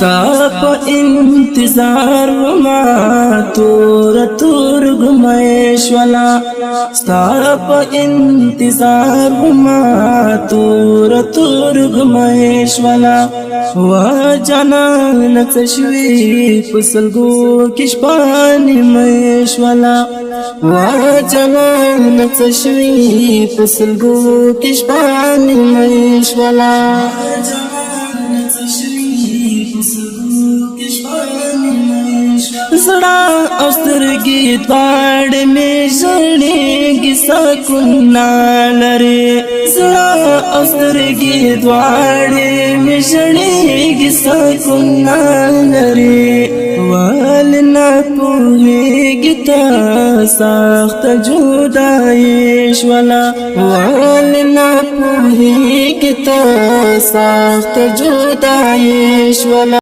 په انتظار ما تور تور غمېش ولا ستا په انتظار ما تور تور غمېش ولا وا جانان تشوي فسلګو کشپانی مېش ولا وا جانان تشوي فسلګو کشپانی مېش ولا زړه او سترګې دواړې مې ژړېږي سکون لري زړه او سترګې دواړې مې ژړېږي سکون لري ولې نه پوهېږي ته سخته جدایي شوله ولې نه پوهېږي ته سخته جدایي شوله